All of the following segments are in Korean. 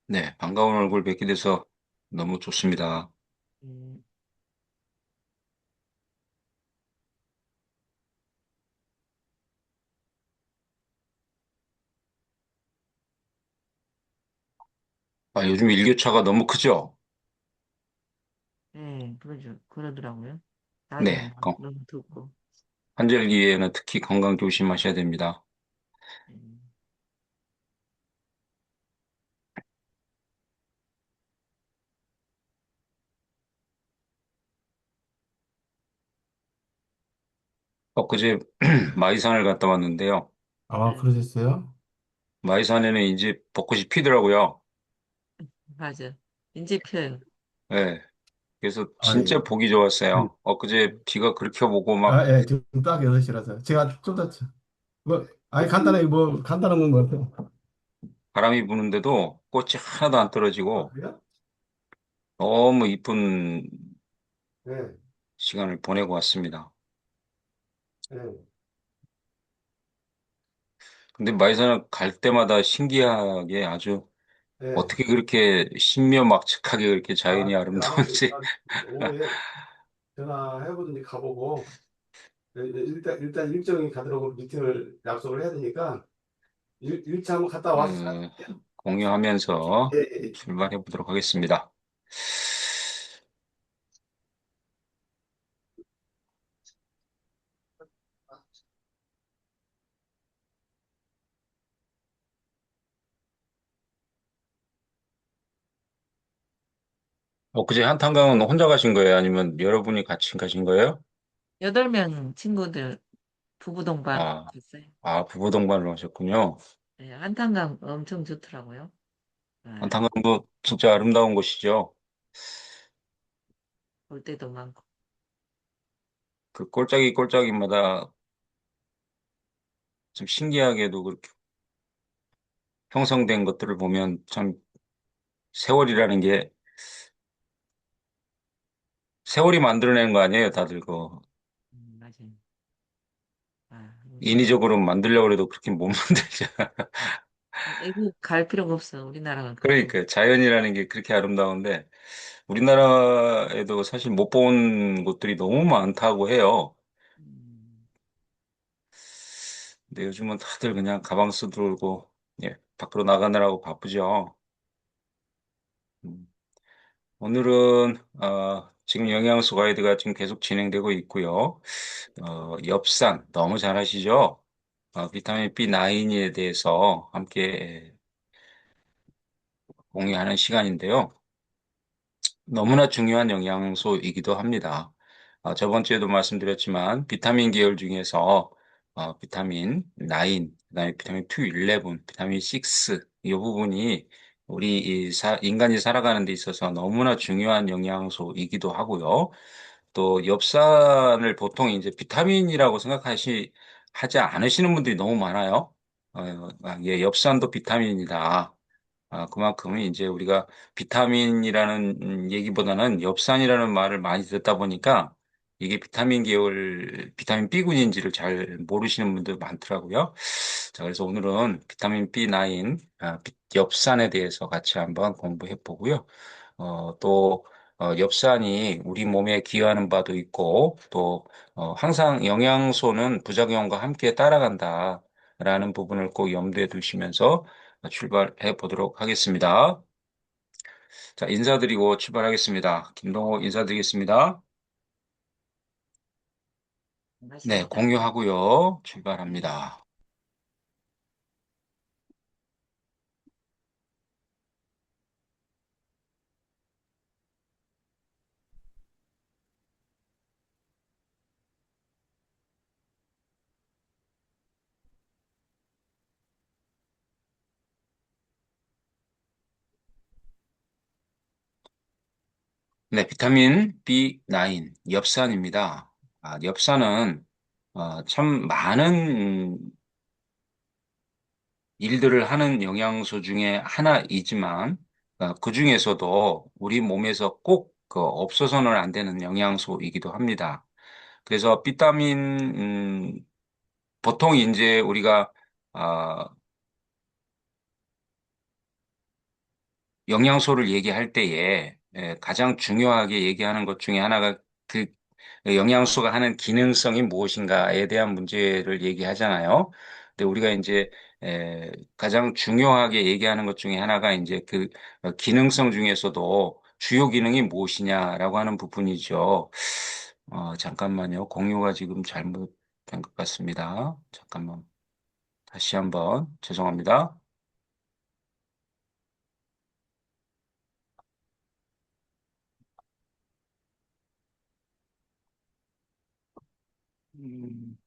네, 반가운 얼굴 뵙게 돼서 너무 좋습니다. 음, 요즘 일교차가 너무 크죠? 네, 그러더라고요. 낮에는 네, 막 너무 덥고. 환절기에는 특히 건강 조심하셔야 됩니다. 음, 엊그제 마이산을 갔다 왔는데요. 아, 음, 그러셨어요? 마이산에는 이제 벚꽃이 피더라고요. 맞아. 인제 펴요. 네, 그래서 아니, 진짜 보기 좋았어요. 엊그제 비가 그렇게 오고 막 예, 지금 딱 8시라서. 제가 좀 더, 아니, 간단하게 간단한 건 뭐, 바람이 부는데도 꽃이 하나도 안 아, 떨어지고 그래요? 너무 이쁜 네, 시간을 보내고 왔습니다. 네, 근데 마이산을 갈 때마다 신기하게 아주 네. 어떻게 그렇게 신묘막측하게 그렇게 자연이 아마 아름다운지. 오후에 전화해보든지 가보고, 일단 일정이 가도록 미팅을 약속을 해야 되니까, 일차 한번 갔다 와서 어, 공유하면서 예, 예. 출발해 보도록 하겠습니다. 그제 한탄강은 혼자 가신 거예요? 아니면 여러분이 같이 가신 거예요? 8명 친구들 부부 동반 아, 갔어요. 부부 동반으로 하셨군요. 네, 한탄강 엄청 좋더라고요. 아, 한탄강도 진짜 아름다운 곳이죠. 볼 때도 많고. 그 꼴짝이 꼴짝이마다 좀 신기하게도 그렇게 형성된 것들을 보면 참 세월이라는 게 세월이 만들어낸 거 아니에요, 다들 맞아요. 멋있더라고요. 인위적으로 만들려고 해도 그렇게 못 만들죠. 외국 갈 필요가 없어. 우리나라가 그렇게. 그러니까 자연이라는 게 그렇게 아름다운데 우리나라에도 사실 못 본 곳들이 너무 많다고 해요. 음, 근데 요즘은 다들 그냥 가방 쓰들고 예, 밖으로 나가느라고 바쁘죠. 음, 오늘은 지금 영양소 가이드가 지금 계속 진행되고 있고요. 엽산 너무 잘 아시죠? 비타민 B9에 대해서 함께 공유하는 시간인데요. 너무나 중요한 영양소이기도 합니다. 저번 주에도 말씀드렸지만 비타민 계열 중에서 비타민 9, 그다음에 비타민 2, 11, 비타민 6, 이 부분이 우리 인간이 살아가는 데 있어서 너무나 중요한 영양소이기도 하고요. 또 엽산을 보통 이제 비타민이라고 하지 않으시는 분들이 너무 많아요. 예, 엽산도 비타민이다. 그만큼 이제 우리가 비타민이라는 얘기보다는 엽산이라는 말을 많이 듣다 보니까 이게 비타민 계열, 비타민 B군인지를 잘 모르시는 분들 많더라고요. 자, 그래서 오늘은 비타민 B9, 엽산에 대해서 같이 한번 공부해 보고요. 또, 엽산이 우리 몸에 기여하는 바도 있고, 또, 항상 영양소는 부작용과 함께 따라간다. 라는 부분을 꼭 염두에 두시면서 출발해 보도록 하겠습니다. 자, 인사드리고 출발하겠습니다. 김동호 인사드리겠습니다. 네, 반갑습니다. 공유하고요. 네. 출발합니다. 네, 비타민 B9, 엽산입니다. 엽산은 참 많은 일들을 하는 영양소 중에 하나이지만 그 중에서도 우리 몸에서 꼭 없어서는 안 되는 영양소이기도 합니다. 그래서 보통 이제 우리가 아, 영양소를 얘기할 때에 가장 중요하게 얘기하는 것 중에 하나가 그 영양소가 하는 기능성이 무엇인가에 대한 문제를 얘기하잖아요. 근데 우리가 이제 가장 중요하게 얘기하는 것 중에 하나가 이제 그 기능성 중에서도 주요 기능이 무엇이냐라고 하는 부분이죠. 잠깐만요. 공유가 지금 잘못된 것 같습니다. 잠깐만. 다시 한번 죄송합니다. 음,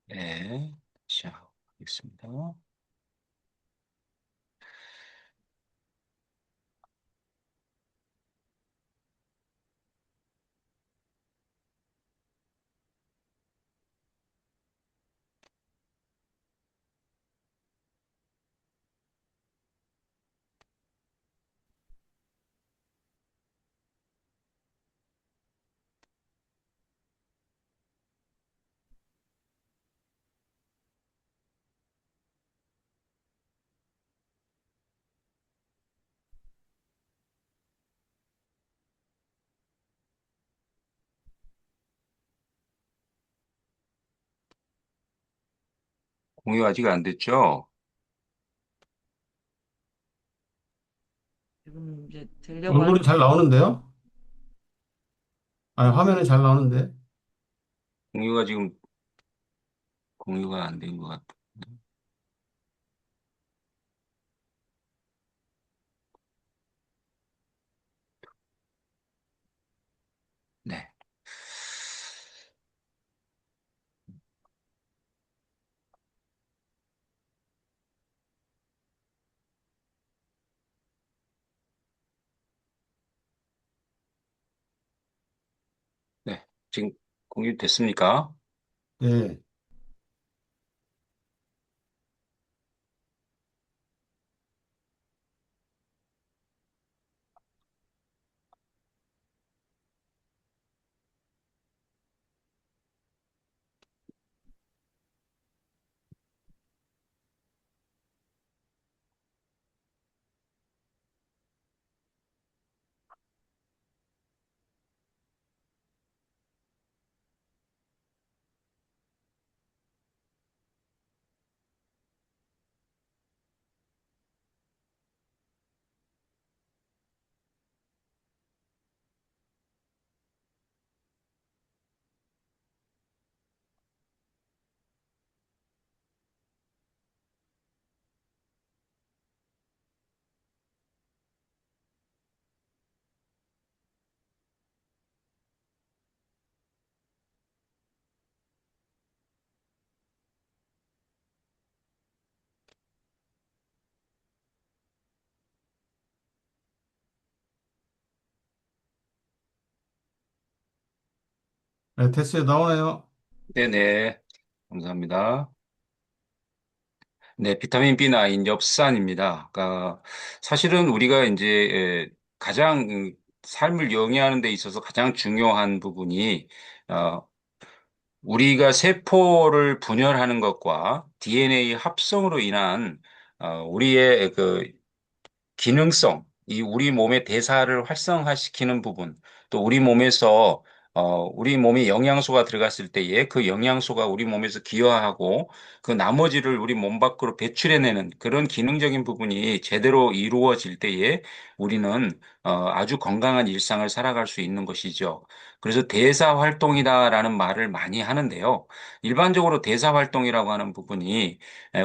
네. 시작하겠습니다. 공유 아직 안 됐죠? 지금 이제 되려고 얼굴이 잘 나오는데요? 아니, 화면은 잘 나오는데. 공유가 지금 공유가 안 된 것 같아요. 네. 네. 지금 공유 됐습니까? 네. 네, 됐어요. 나오네요. 네네. 감사합니다. 네, 비타민 B9 엽산입니다. 사실은 우리가 이제 가장 삶을 영위하는 데 있어서 가장 중요한 부분이 어, 우리가 세포를 분열하는 것과 DNA 합성으로 인한 우리의 그 기능성, 이 우리 몸의 대사를 활성화시키는 부분, 또 우리 몸에서 우리 몸에 영양소가 들어갔을 때에 그 영양소가 우리 몸에서 기여하고 그 나머지를 우리 몸 밖으로 배출해내는 그런 기능적인 부분이 제대로 이루어질 때에 우리는 아주 건강한 일상을 살아갈 수 있는 것이죠. 그래서 대사 활동이다라는 말을 많이 하는데요. 일반적으로 대사 활동이라고 하는 부분이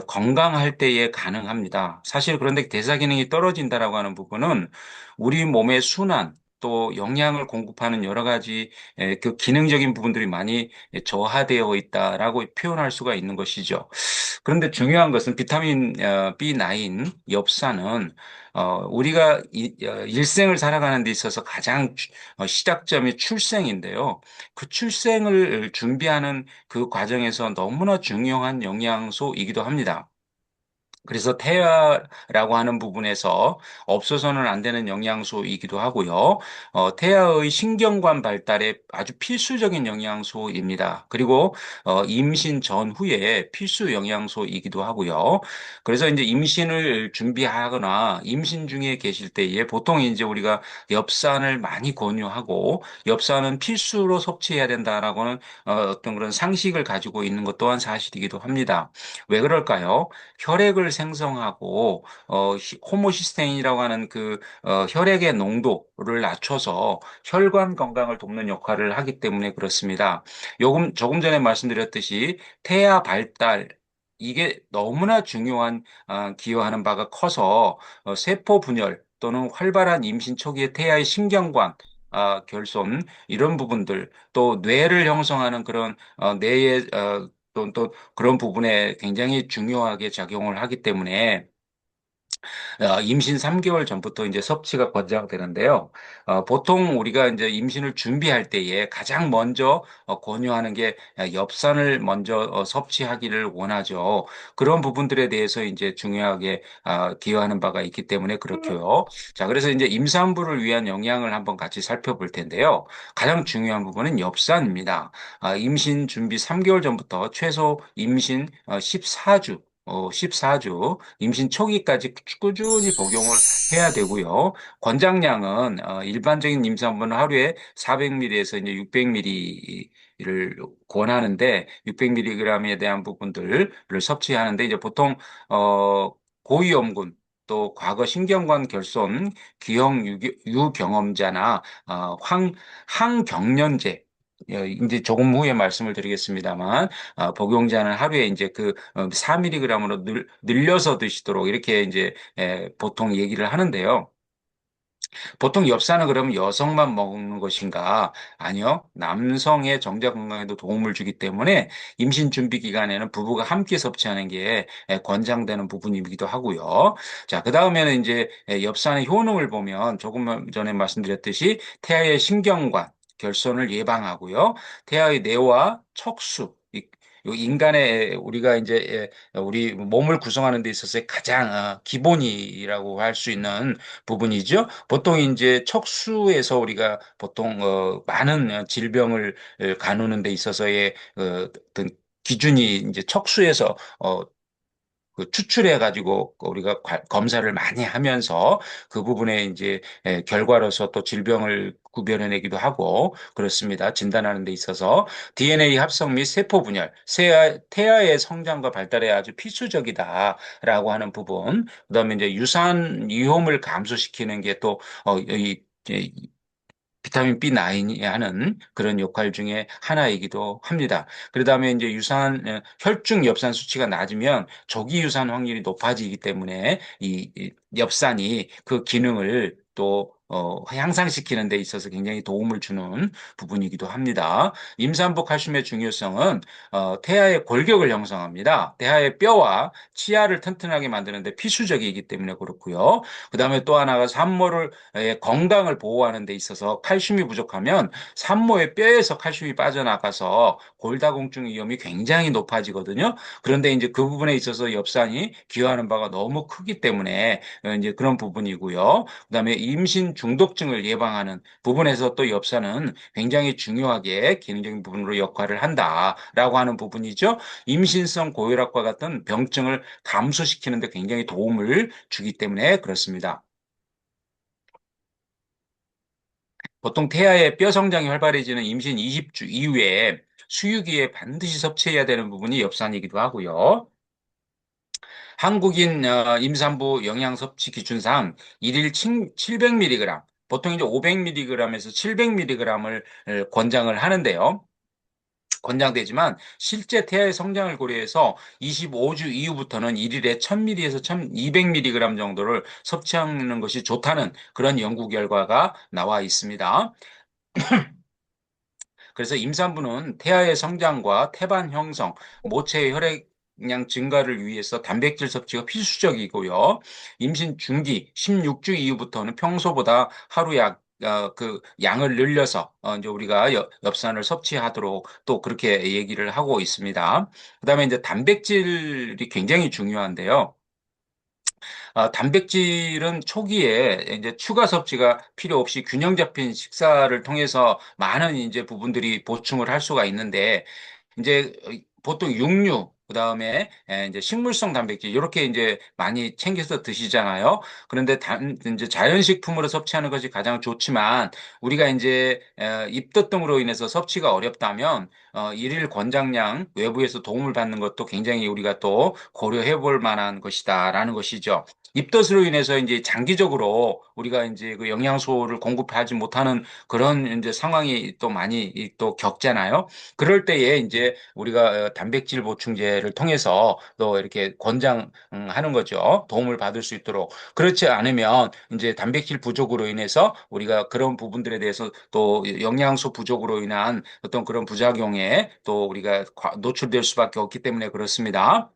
건강할 때에 가능합니다. 사실 그런데 대사 기능이 떨어진다라고 하는 부분은 우리 몸의 순환 또 영양을 공급하는 여러 가지 그 기능적인 부분들이 많이 저하되어 있다라고 표현할 수가 있는 것이죠. 그런데 중요한 것은 비타민 B9, 엽산은 우리가 일생을 살아가는 데 있어서 가장 시작점이 출생인데요. 그 출생을 준비하는 그 과정에서 너무나 중요한 영양소이기도 합니다. 그래서 태아라고 하는 부분에서 없어서는 안 되는 영양소이기도 하고요. 태아의 신경관 발달에 아주 필수적인 영양소입니다. 그리고 임신 전후에 필수 영양소이기도 하고요. 그래서 이제 임신을 준비하거나 임신 중에 계실 때에 보통 이제 우리가 엽산을 많이 권유하고 엽산은 필수로 섭취해야 된다라고는 어떤 그런 상식을 가지고 있는 것 또한 사실이기도 합니다. 왜 그럴까요? 혈액을 생성하고 호모시스테인이라고 하는 혈액의 농도를 낮춰서 혈관 건강을 돕는 역할을 하기 때문에 그렇습니다. 조금 전에 말씀드렸듯이 태아 발달 이게 너무나 중요한 기여하는 바가 커서 세포 분열 또는 활발한 임신 초기의 태아의 신경관 결손 이런 부분들 또 뇌를 형성하는 그런 뇌의 또 그런 부분에 굉장히 중요하게 작용을 하기 때문에 임신 3개월 전부터 이제 섭취가 권장되는데요. 보통 우리가 이제 임신을 준비할 때에 가장 먼저 권유하는 게 엽산을 먼저 섭취하기를 원하죠. 그런 부분들에 대해서 이제 중요하게 기여하는 바가 있기 때문에 그렇고요. 자, 그래서 이제 임산부를 위한 영양을 한번 같이 살펴볼 텐데요. 가장 중요한 부분은 엽산입니다. 임신 준비 3개월 전부터 최소 임신 14주 14주 임신 초기까지 꾸준히 복용을 해야 되고요. 권장량은 일반적인 임산부는 하루에 400ml에서 이제 600ml를 권하는데 600mg에 대한 부분들을 섭취하는데 이제 보통 고위험군 또 과거 신경관 결손 기형 유경험자나 항경련제 이제 조금 후에 말씀을 드리겠습니다만 복용자는 하루에 이제 4mg으로 늘려서 드시도록 이렇게 이제 보통 얘기를 하는데요. 보통 엽산은 그러면 여성만 먹는 것인가? 아니요. 남성의 정자 건강에도 도움을 주기 때문에 임신 준비 기간에는 부부가 함께 섭취하는 게 권장되는 부분이기도 하고요. 자, 그다음에는 이제 엽산의 효능을 보면 조금 전에 말씀드렸듯이 태아의 신경관 결손을 예방하고요. 태아의 뇌와 척수 요 인간의 우리가 이제 우리 몸을 구성하는 데 있어서의 가장 기본이라고 할 수 있는 부분이죠. 보통 이제 척수에서 우리가 보통 많은 질병을 가누는 데 있어서의 어떤 기준이 이제 척수에서 추출해 가지고 우리가 검사를 많이 하면서 그 부분에 이제 결과로서 또 질병을 구별해내기도 하고 그렇습니다. 진단하는 데 있어서 DNA 합성 및 세포 분열, 태아의 성장과 발달에 아주 필수적이다라고 하는 부분, 그다음에 이제 유산 위험을 감소시키는 게 또 비타민 B9이 하는 그런 역할 중에 하나이기도 합니다. 그다음에 이제 혈중 엽산 수치가 낮으면 조기 유산 확률이 높아지기 때문에 이 엽산이 그 기능을 또 향상시키는 데 있어서 굉장히 도움을 주는 부분이기도 합니다. 임산부 칼슘의 중요성은 태아의 골격을 형성합니다. 태아의 뼈와 치아를 튼튼하게 만드는 데 필수적이기 때문에 그렇고요. 그다음에 또 하나가 산모를 건강을 보호하는 데 있어서 칼슘이 부족하면 산모의 뼈에서 칼슘이 빠져나가서 골다공증 위험이 굉장히 높아지거든요. 그런데 이제 그 부분에 있어서 엽산이 기여하는 바가 너무 크기 때문에 이제 그런 부분이고요. 그다음에 임신 중독증을 예방하는 부분에서 또 엽산은 굉장히 중요하게 기능적인 부분으로 역할을 한다라고 하는 부분이죠. 임신성 고혈압과 같은 병증을 감소시키는 데 굉장히 도움을 주기 때문에 그렇습니다. 보통 태아의 뼈 성장이 활발해지는 임신 20주 이후에 수유기에 반드시 섭취해야 되는 부분이 엽산이기도 하고요. 한국인 임산부 영양 섭취 기준상 일일 700mg, 보통 이제 500mg에서 700mg을 권장을 하는데요. 권장되지만 실제 태아의 성장을 고려해서 25주 이후부터는 일일에 1000ml에서 1200mg 정도를 섭취하는 것이 좋다는 그런 연구 결과가 나와 있습니다. 그래서 임산부는 태아의 성장과 태반 형성, 모체의 혈액량 증가를 위해서 단백질 섭취가 필수적이고요. 임신 중기 16주 이후부터는 평소보다 하루 양을 늘려서 이제 우리가 엽산을 섭취하도록 또 그렇게 얘기를 하고 있습니다. 그다음에 이제 단백질이 굉장히 중요한데요. 단백질은 초기에 이제 추가 섭취가 필요 없이 균형 잡힌 식사를 통해서 많은 이제 부분들이 보충을 할 수가 있는데 이제 보통 육류, 그다음에 이제 식물성 단백질 이렇게 이제 많이 챙겨서 드시잖아요. 그런데 이제 자연식품으로 섭취하는 것이 가장 좋지만 우리가 이제 입덧 등으로 인해서 섭취가 어렵다면 일일 권장량 외부에서 도움을 받는 것도 굉장히 우리가 또 고려해 볼 만한 것이다라는 것이죠. 입덧으로 인해서 이제 장기적으로 우리가 이제 그 영양소를 공급하지 못하는 그런 이제 상황이 또 많이 또 겪잖아요. 그럴 때에 이제 우리가 단백질 보충제를 통해서 또 이렇게 권장하는 거죠. 도움을 받을 수 있도록. 그렇지 않으면 이제 단백질 부족으로 인해서 우리가 그런 부분들에 대해서 또 영양소 부족으로 인한 어떤 그런 부작용에 또 우리가 노출될 수밖에 없기 때문에 그렇습니다.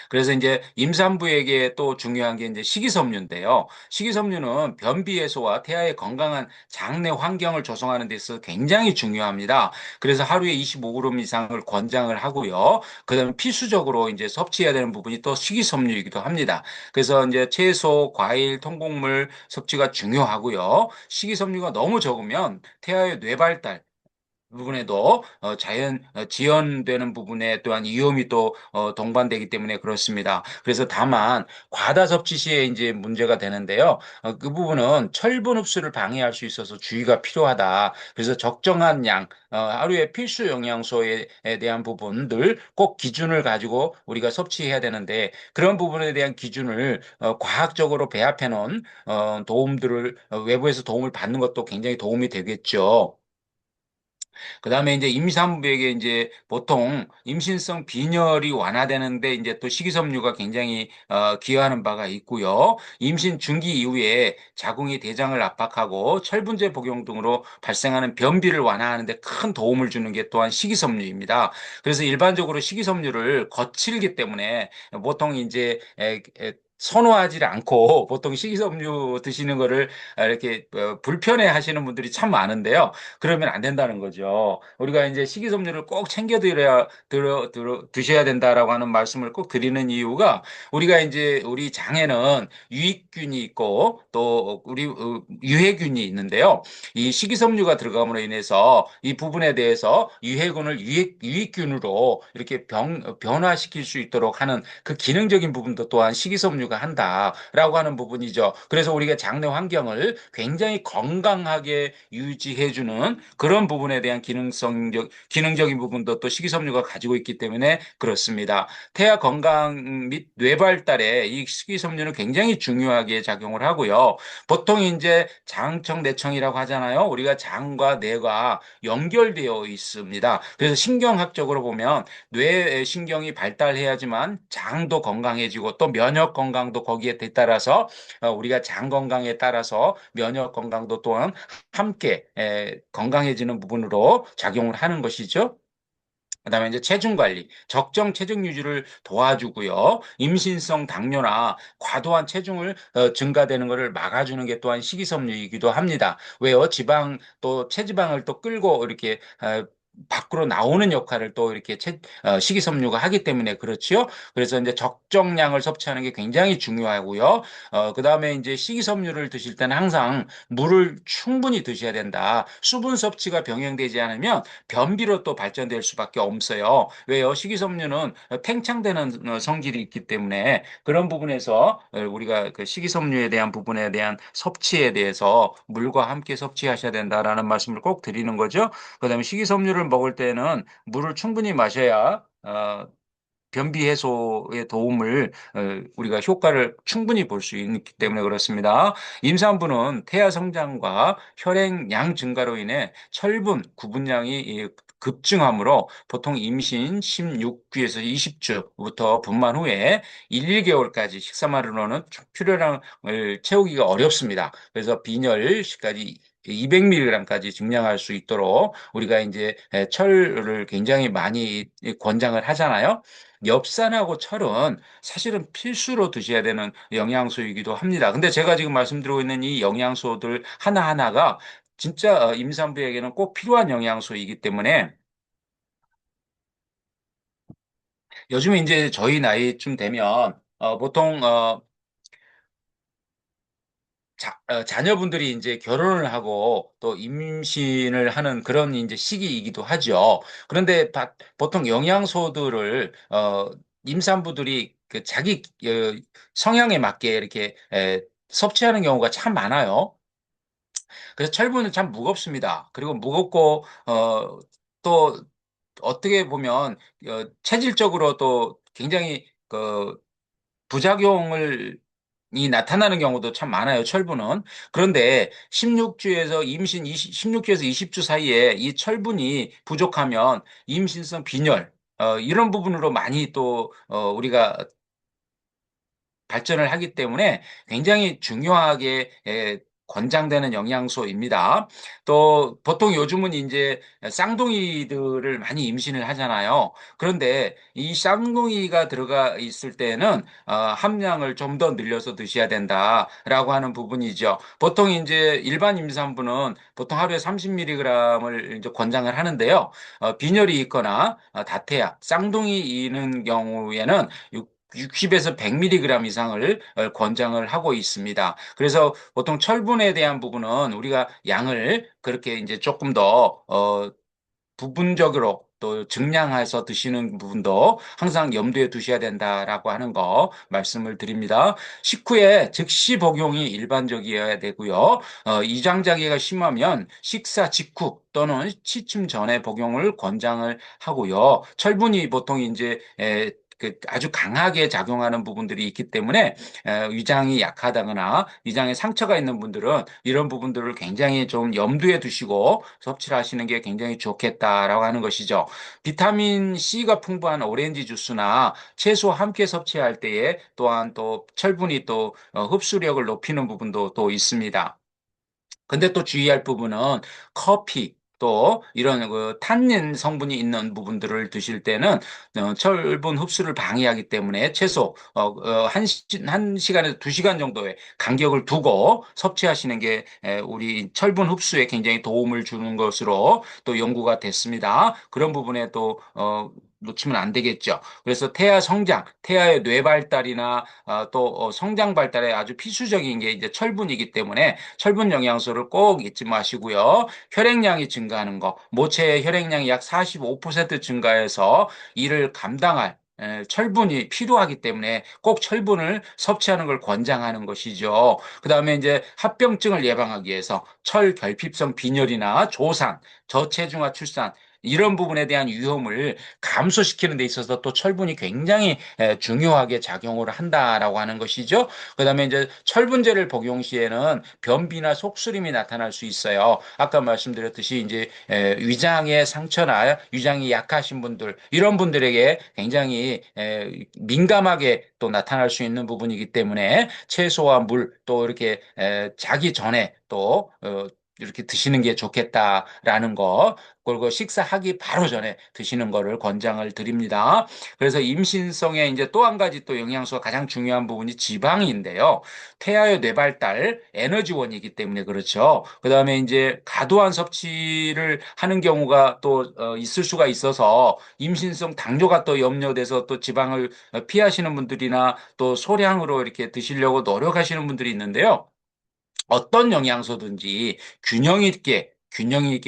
그래서 이제 임산부에게 또 중요한 게 이제 식이섬유인데요. 식이섬유는 변비 해소와 태아의 건강한 장내 환경을 조성하는 데 있어서 굉장히 중요합니다. 그래서 하루에 25g 이상을 권장을 하고요. 그다음에 필수적으로 이제 섭취해야 되는 부분이 또 식이섬유이기도 합니다. 그래서 이제 채소, 과일, 통곡물 섭취가 중요하고요. 식이섬유가 너무 적으면 태아의 뇌발달 부분에도 지연되는 부분에 또한 위험이 또 동반되기 때문에 그렇습니다. 그래서 다만 과다 섭취 시에 이제 문제가 되는데요. 그 부분은 철분 흡수를 방해할 수 있어서 주의가 필요하다. 그래서 적정한 양, 하루에 필수 영양소에 대한 부분들 꼭 기준을 가지고 우리가 섭취해야 되는데 그런 부분에 대한 기준을 과학적으로 배합해 놓은 도움들을 외부에서 도움을 받는 것도 굉장히 도움이 되겠죠. 그다음에 이제 임산부에게 이제 보통 임신성 빈혈이 완화되는데 이제 또 식이섬유가 굉장히 기여하는 바가 있고요. 임신 중기 이후에 자궁이 대장을 압박하고 철분제 복용 등으로 발생하는 변비를 완화하는 데 큰 도움을 주는 게 또한 식이섬유입니다. 그래서 일반적으로 식이섬유를 거칠기 때문에 보통 이제 선호하지 않고 보통 식이섬유 드시는 거를 이렇게 불편해 하시는 분들이 참 많은데요. 그러면 안 된다는 거죠. 우리가 이제 식이섬유를 꼭 챙겨 드셔야 된다라고 하는 말씀을 꼭 드리는 이유가 우리가 이제 우리 장에는 유익균이 있고 또 우리 유해균이 있는데요. 이 식이섬유가 들어감으로 인해서 이 부분에 대해서 유해균을 유익균으로 이렇게 변화시킬 수 있도록 하는 그 기능적인 부분도 또한 식이섬유가 한다라고 하는 부분이죠. 그래서 우리가 장내 환경을 굉장히 건강하게 유지해주는 그런 부분에 대한 기능적인 부분도 또 식이섬유가 가지고 있기 때문에 그렇습니다. 태아 건강 및 뇌 발달에 이 식이섬유는 굉장히 중요하게 작용을 하고요. 보통 이제 장청, 내청이라고 하잖아요. 우리가 장과 뇌가 연결되어 있습니다. 그래서 신경학적으로 보면 뇌의 신경이 발달해야지만 장도 건강해지고 또 면역 건강도 거기에 따라서 우리가 장 건강에 따라서 면역 건강도 또한 함께 건강해지는 부분으로 작용을 하는 것이죠. 그다음에 이제 체중 관리, 적정 체중 유지를 도와주고요. 임신성 당뇨나 과도한 체중을 증가되는 것을 막아주는 게 또한 식이섬유이기도 합니다. 왜요? 지방 또 체지방을 또 끌고 이렇게 밖으로 나오는 역할을 또 이렇게 식이섬유가 하기 때문에 그렇지요. 그래서 이제 적정량을 섭취하는 게 굉장히 중요하고요. 그다음에 이제 식이섬유를 드실 때는 항상 물을 충분히 드셔야 된다. 수분 섭취가 병행되지 않으면 변비로 또 발전될 수밖에 없어요. 왜요? 식이섬유는 팽창되는 성질이 있기 때문에 그런 부분에서 우리가 그 식이섬유에 대한 부분에 대한 섭취에 대해서 물과 함께 섭취하셔야 된다라는 말씀을 꼭 드리는 거죠. 그다음에 식이섬유를 먹을 때는 물을 충분히 마셔야 변비 해소에 도움을 우리가 효과를 충분히 볼 수 있기 때문에 그렇습니다. 임산부는 태아 성장과 혈액량 증가로 인해 철분, 구분량이 급증하므로 보통 임신 16주에서 20주부터 분만 후에 1, 2개월까지 식사만으로는 필요량을 채우기가 어렵습니다. 그래서 빈혈까지 200mg까지 증량할 수 있도록 우리가 이제 철을 굉장히 많이 권장을 하잖아요. 엽산하고 철은 사실은 필수로 드셔야 되는 영양소이기도 합니다. 근데 제가 지금 말씀드리고 있는 이 영양소들 하나하나가 진짜 임산부에게는 꼭 필요한 영양소이기 때문에 요즘에 이제 저희 나이쯤 되면 보통 자녀분들이 이제 결혼을 하고 또 임신을 하는 그런 이제 시기이기도 하죠. 그런데 보통 영양소들을 임산부들이 그 자기 성향에 맞게 이렇게 섭취하는 경우가 참 많아요. 그래서 철분은 참 무겁습니다. 그리고 무겁고 또 어떻게 보면 체질적으로 또 굉장히 그 부작용을 이 나타나는 경우도 참 많아요, 철분은. 그런데 16주에서 임신 16주에서 20주 사이에 이 철분이 부족하면 임신성 빈혈, 이런 부분으로 많이 또, 우리가 발전을 하기 때문에 굉장히 중요하게 권장되는 영양소입니다. 또 보통 요즘은 이제 쌍둥이들을 많이 임신을 하잖아요. 그런데 이 쌍둥이가 들어가 있을 때는 함량을 좀 더 늘려서 드셔야 된다라고 하는 부분이죠. 보통 이제 일반 임산부는 보통 하루에 30mg을 이제 권장을 하는데요. 빈혈이 있거나 다태아, 쌍둥이 있는 경우에는 60에서 100mg 이상을 권장을 하고 있습니다. 그래서 보통 철분에 대한 부분은 우리가 양을 그렇게 이제 조금 더 부분적으로 또 증량해서 드시는 부분도 항상 염두에 두셔야 된다라고 하는 거 말씀을 드립니다. 식후에 즉시 복용이 일반적이어야 되고요. 이장자계가 심하면 식사 직후 또는 취침 전에 복용을 권장을 하고요. 철분이 보통 이제 그 아주 강하게 작용하는 부분들이 있기 때문에 위장이 약하다거나 위장에 상처가 있는 분들은 이런 부분들을 굉장히 좀 염두에 두시고 섭취를 하시는 게 굉장히 좋겠다라고 하는 것이죠. 비타민 C가 풍부한 오렌지 주스나 채소 함께 섭취할 때에 또한 또 철분이 또 흡수력을 높이는 부분도 또 있습니다. 근데 또 주의할 부분은 커피 또 이런 그 탄닌 성분이 있는 부분들을 드실 때는 철분 흡수를 방해하기 때문에 최소 한 시간에서 두 시간 정도의 간격을 두고 섭취하시는 게 우리 철분 흡수에 굉장히 도움을 주는 것으로 또 연구가 됐습니다. 그런 부분에 또 놓치면 안 되겠죠. 그래서 태아 성장, 태아의 뇌 발달이나 또 성장 발달에 아주 필수적인 게 이제 철분이기 때문에 철분 영양소를 꼭 잊지 마시고요. 혈액량이 증가하는 거, 모체의 혈액량이 약 45% 증가해서 이를 감당할 철분이 필요하기 때문에 꼭 철분을 섭취하는 걸 권장하는 것이죠. 그 다음에 이제 합병증을 예방하기 위해서 철결핍성 빈혈이나 조산, 저체중아 출산 이런 부분에 대한 위험을 감소시키는 데 있어서 또 철분이 굉장히 중요하게 작용을 한다라고 하는 것이죠. 그다음에 이제 철분제를 복용 시에는 변비나 속쓰림이 나타날 수 있어요. 아까 말씀드렸듯이 이제 위장의 상처나 위장이 약하신 분들 이런 분들에게 굉장히 민감하게 또 나타날 수 있는 부분이기 때문에 채소와 물 또 이렇게 자기 전에 또 이렇게 드시는 게 좋겠다라는 거, 그리고 식사하기 바로 전에 드시는 거를 권장을 드립니다. 그래서 임신성에 이제 또 한 가지 또 영양소가 가장 중요한 부분이 지방인데요. 태아의 뇌발달 에너지원이기 때문에 그렇죠. 그다음에 이제 과도한 섭취를 하는 경우가 또 있을 수가 있어서 임신성 당뇨가 또 염려돼서 또 지방을 피하시는 분들이나 또 소량으로 이렇게 드시려고 노력하시는 분들이 있는데요. 어떤 영양소든지 균형 있게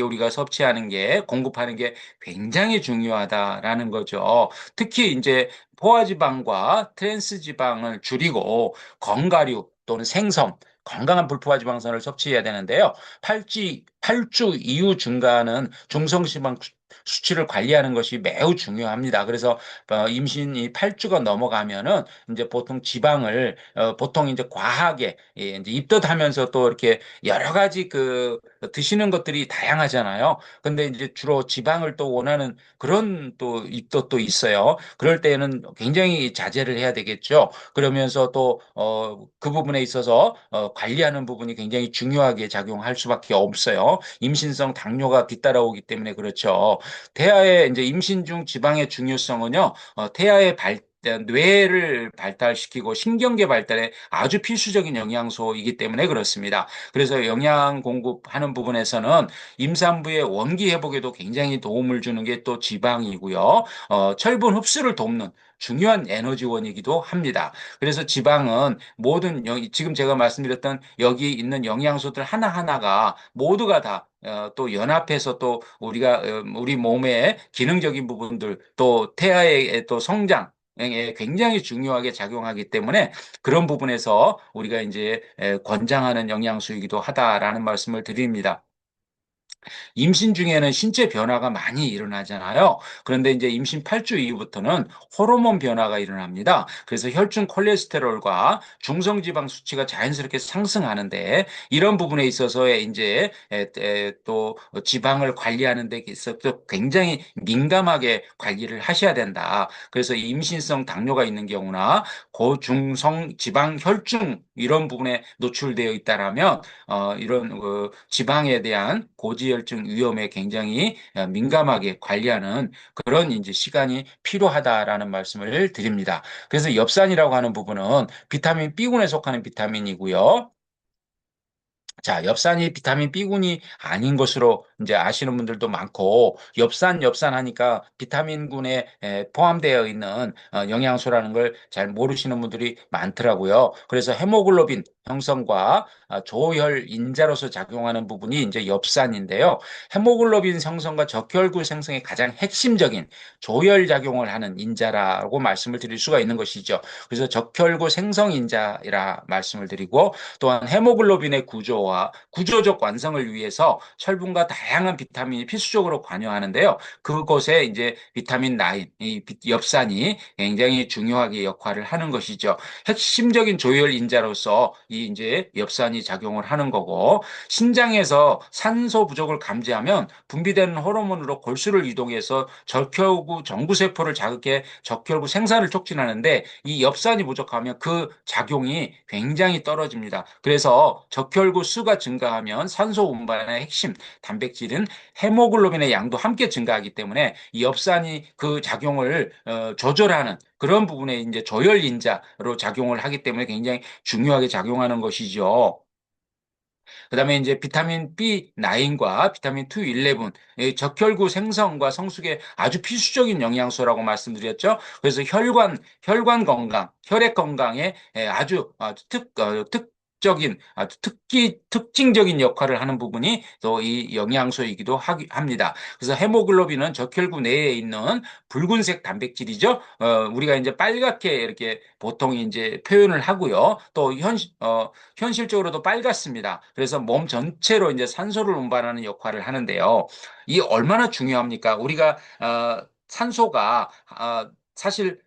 우리가 섭취하는 게, 공급하는 게 굉장히 중요하다라는 거죠. 특히 이제 포화지방과 트랜스지방을 줄이고 건가류 또는 생선, 건강한 불포화 지방산을 섭취해야 되는데요. 팔주 이후 증가하는 중성지방 수치를 관리하는 것이 매우 중요합니다. 그래서 임신이 8주가 넘어가면은 이제 보통 지방을 보통 이제 과하게 이제 입덧하면서 또 이렇게 여러 가지 그 드시는 것들이 다양하잖아요. 근데 이제 주로 지방을 또 원하는 그런 또 입덧도 있어요. 그럴 때에는 굉장히 자제를 해야 되겠죠. 그러면서 또 그 부분에 있어서 관리하는 부분이 굉장히 중요하게 작용할 수밖에 없어요. 임신성 당뇨가 뒤따라오기 때문에 그렇죠. 태아의 이제 임신 중 지방의 중요성은요. 태아의 뇌를 발달시키고 신경계 발달에 아주 필수적인 영양소이기 때문에 그렇습니다. 그래서 영양 공급하는 부분에서는 임산부의 원기 회복에도 굉장히 도움을 주는 게 또 지방이고요. 철분 흡수를 돕는 중요한 에너지원이기도 합니다. 그래서 지방은 지금 제가 말씀드렸던 여기 있는 영양소들 하나하나가 모두가 다 또 연합해서 또 우리 몸의 기능적인 부분들 또 태아의 또 성장 에 굉장히 중요하게 작용하기 때문에 그런 부분에서 우리가 이제 권장하는 영양소이기도 하다라는 말씀을 드립니다. 임신 중에는 신체 변화가 많이 일어나잖아요. 그런데 이제 임신 8주 이후부터는 호르몬 변화가 일어납니다. 그래서 혈중 콜레스테롤과 중성지방 수치가 자연스럽게 상승하는데 이런 부분에 있어서 이제 또 지방을 관리하는 데 있어서 굉장히 민감하게 관리를 하셔야 된다. 그래서 임신성 당뇨가 있는 경우나 고중성 지방 혈중 이런 부분에 노출되어 있다라면 이런 지방에 대한 고지혈증 위험에 굉장히 민감하게 관리하는 그런 이제 시간이 필요하다라는 말씀을 드립니다. 그래서 엽산이라고 하는 부분은 비타민 B군에 속하는 비타민이고요. 자, 엽산이 비타민 B군이 아닌 것으로 이제 아시는 분들도 많고, 엽산 하니까 비타민군에 포함되어 있는 영양소라는 걸 잘 모르시는 분들이 많더라고요. 그래서 헤모글로빈 형성과 조혈 인자로서 작용하는 부분이 이제 엽산인데요. 헤모글로빈 형성과 적혈구 생성의 가장 핵심적인 조혈 작용을 하는 인자라고 말씀을 드릴 수가 있는 것이죠. 그래서 적혈구 생성 인자라 말씀을 드리고, 또한 헤모글로빈의 구조적 완성을 위해서 철분과 다양한 비타민이 필수적으로 관여하는데요. 그곳에 이제 비타민 9, 이 엽산이 굉장히 중요하게 역할을 하는 것이죠. 핵심적인 조혈 인자로서 이 이제 엽산이 작용을 하는 거고, 신장에서 산소 부족을 감지하면 분비되는 호르몬으로 골수를 이동해서 적혈구 정구세포를 자극해 적혈구 생산을 촉진하는데 이 엽산이 부족하면 그 작용이 굉장히 떨어집니다. 그래서 적혈구 수가 증가하면 산소 운반의 핵심 단백질인 헤모글로빈의 양도 함께 증가하기 때문에 이 엽산이 그 작용을 조절하는 그런 부분에 이제 조혈 인자로 작용을 하기 때문에 굉장히 중요하게 작용하는 것이죠. 그다음에 이제 비타민 B9과 비타민 211, 적혈구 생성과 성숙에 아주 필수적인 영양소라고 말씀드렸죠. 그래서 혈관 건강, 혈액 건강에 아주 특적인 아주 특징적인 역할을 하는 부분이 또 이 영양소이기도 합니다. 그래서 헤모글로빈은 적혈구 내에 있는 붉은색 단백질이죠. 우리가 이제 빨갛게 이렇게 보통 이제 표현을 하고요. 또 현실적으로도 빨갛습니다. 그래서 몸 전체로 이제 산소를 운반하는 역할을 하는데요. 이 얼마나 중요합니까? 우리가 산소가 사실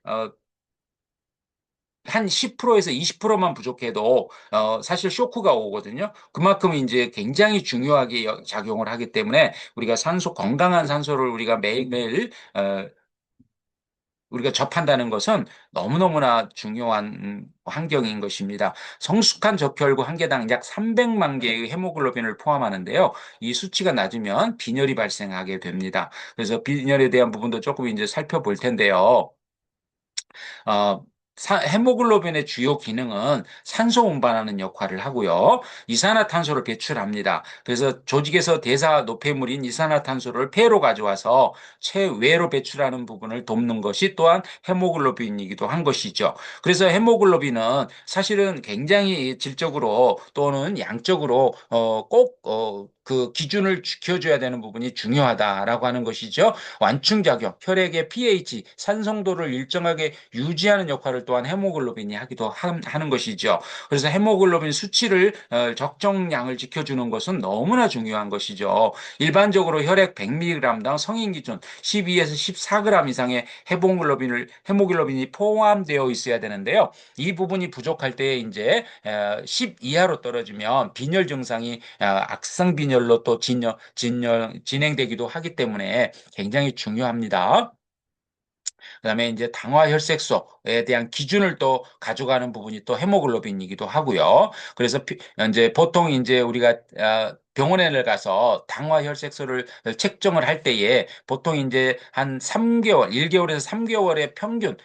한 10%에서 20%만 부족해도 사실 쇼크가 오거든요. 그만큼 이제 굉장히 중요하게 작용을 하기 때문에 우리가 건강한 산소를 우리가 매일매일 우리가 접한다는 것은 너무너무나 중요한 환경인 것입니다. 성숙한 적혈구 한 개당 약 300만 개의 헤모글로빈을 포함하는데요. 이 수치가 낮으면 빈혈이 발생하게 됩니다. 그래서 빈혈에 대한 부분도 조금 이제 살펴볼 텐데요. 어, 헤모글로빈의 주요 기능은 산소 운반하는 역할을 하고요. 이산화탄소를 배출합니다. 그래서 조직에서 대사 노폐물인 이산화탄소를 폐로 가져와서 체외로 배출하는 부분을 돕는 것이 또한 헤모글로빈이기도 한 것이죠. 그래서 헤모글로빈은 사실은 굉장히 질적으로 또는 양적으로 꼭 그 기준을 지켜줘야 되는 부분이 중요하다라고 하는 것이죠. 완충작용, 혈액의 pH, 산성도를 일정하게 유지하는 역할을 또한 헤모글로빈이 하는 것이죠. 그래서 헤모글로빈 수치를 적정량을 지켜주는 것은 너무나 중요한 것이죠. 일반적으로 혈액 100mg당 성인 기준 12에서 14g 이상의 헤모글로빈이 포함되어 있어야 되는데요. 이 부분이 부족할 때 이제 10 이하로 떨어지면 빈혈 증상이 악성 빈혈로 또 진행되기도 하기 때문에 굉장히 중요합니다. 그다음에 이제 당화혈색소에 대한 기준을 또 가져가는 부분이 또 헤모글로빈이기도 하고요. 그래서 이제 보통 이제 우리가 병원에 가서 당화혈색소를 측정을 할 때에 보통 이제 한 3개월, 1개월에서 3개월의 평균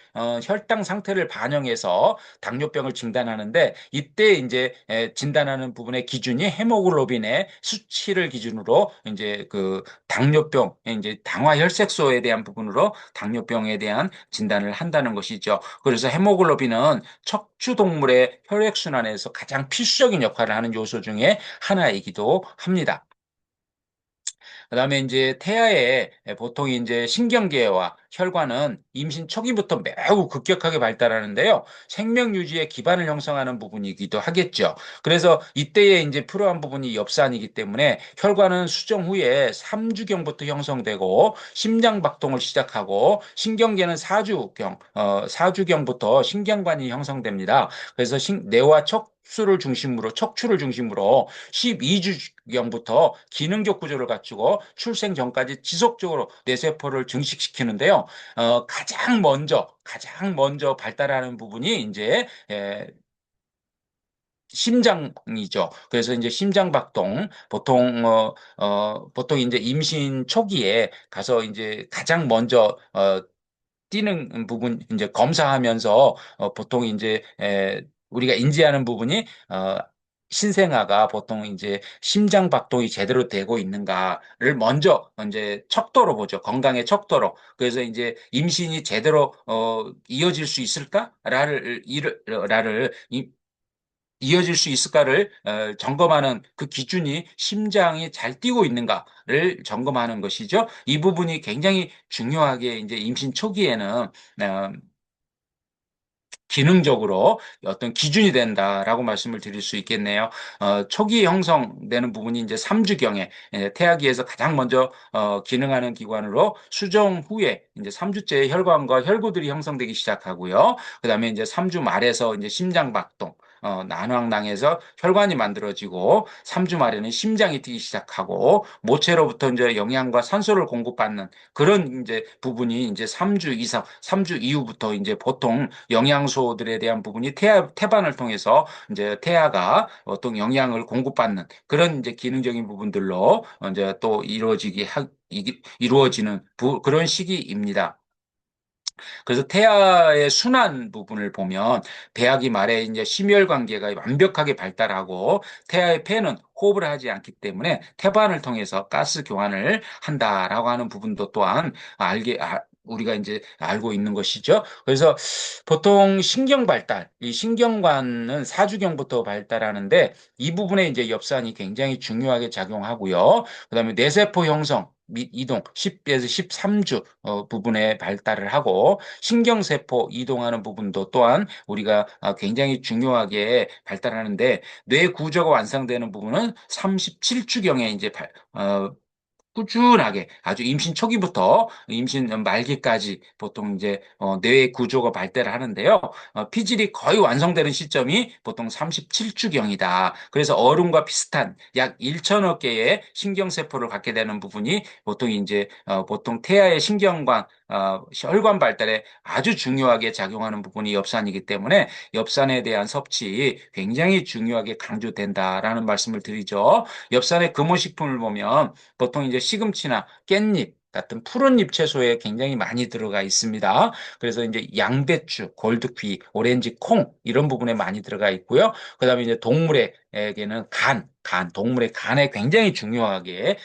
혈당 상태를 반영해서 당뇨병을 진단하는데 이때 이제 진단하는 부분의 기준이 헤모글로빈의 수치를 기준으로 이제 그 당뇨병, 이제 당화혈색소에 대한 부분으로 당뇨병에 대한 진단을 한다는 것이죠. 그래서 헤모글로빈은 척추 동물의 혈액순환에서 가장 필수적인 역할을 하는 요소 중에 하나이기도 합니다. 그다음에 이제 태아의 보통 이제 신경계와 혈관은 임신 초기부터 매우 급격하게 발달하는데요. 생명 유지의 기반을 형성하는 부분이기도 하겠죠. 그래서 이때에 이제 필요한 부분이 엽산이기 때문에 혈관은 수정 후에 3주경부터 형성되고 심장 박동을 시작하고 신경계는 4주경부터 신경관이 형성됩니다. 그래서 뇌와 척추를 중심으로 12주경부터 기능적 구조를 갖추고 출생 전까지 지속적으로 뇌세포를 증식시키는데요. 가장 먼저 발달하는 부분이 이제 심장이죠. 그래서 이제 심장박동 보통 이제 임신 초기에 가서 이제 가장 먼저 뛰는 부분 이제 검사하면서 보통 이제 우리가 인지하는 부분이 신생아가 보통 이제 심장 박동이 제대로 되고 있는가를 먼저 이제 척도로 보죠. 건강의 척도로. 그래서 이제 임신이 제대로 이어질 수 있을까라를 이어질 수 있을까를 점검하는 그 기준이 심장이 잘 뛰고 있는가를 점검하는 것이죠. 이 부분이 굉장히 중요하게 이제 임신 초기에는 기능적으로 어떤 기준이 된다라고 말씀을 드릴 수 있겠네요. 초기 형성되는 부분이 이제 3주경에 태아기에서 가장 먼저 기능하는 기관으로 수정 후에 이제 3주째 혈관과 혈구들이 형성되기 시작하고요. 그다음에 이제 3주 말에서 이제 심장박동 난황낭에서 혈관이 만들어지고 3주 말에는 심장이 뛰기 시작하고 모체로부터 이제 영양과 산소를 공급받는 그런 이제 부분이 이제 3주 이상, 3주 이후부터 이제 보통 영양소들에 대한 부분이 태반을 통해서 이제 태아가 어떤 영양을 공급받는 그런 이제 기능적인 부분들로 이제 또 이루어지는 그런 시기입니다. 그래서 태아의 순환 부분을 보면 배아기 말에 이제 심혈관계가 완벽하게 발달하고 태아의 폐는 호흡을 하지 않기 때문에 태반을 통해서 가스 교환을 한다라고 하는 부분도 또한 우리가 이제 알고 있는 것이죠. 그래서 보통 신경 발달, 이 신경관은 사주경부터 발달하는데 이 부분에 이제 엽산이 굉장히 중요하게 작용하고요. 그다음에 뇌세포 형성 및 이동 10에서 13주 부분에 발달을 하고 신경세포 이동하는 부분도 또한 우리가 굉장히 중요하게 발달하는데 뇌 구조가 완성되는 부분은 37주경에 이제 꾸준하게 아주 임신 초기부터 임신 말기까지 보통 이제 뇌의 구조가 발달을 하는데요. 피질이 거의 완성되는 시점이 보통 37주경이다. 그래서 어른과 비슷한 약 1천억 개의 신경세포를 갖게 되는 부분이 보통 이제 보통 태아의 신경관 혈관 발달에 아주 중요하게 작용하는 부분이 엽산이기 때문에 엽산에 대한 섭취 굉장히 중요하게 강조된다라는 말씀을 드리죠. 엽산의 금호식품을 보면 보통 이제 시금치나 깻잎 같은 푸른 잎 채소에 굉장히 많이 들어가 있습니다. 그래서 이제 양배추, 골드귀, 오렌지, 콩 이런 부분에 많이 들어가 있고요. 그다음에 이제 동물에게는 동물의 간에 굉장히 중요하게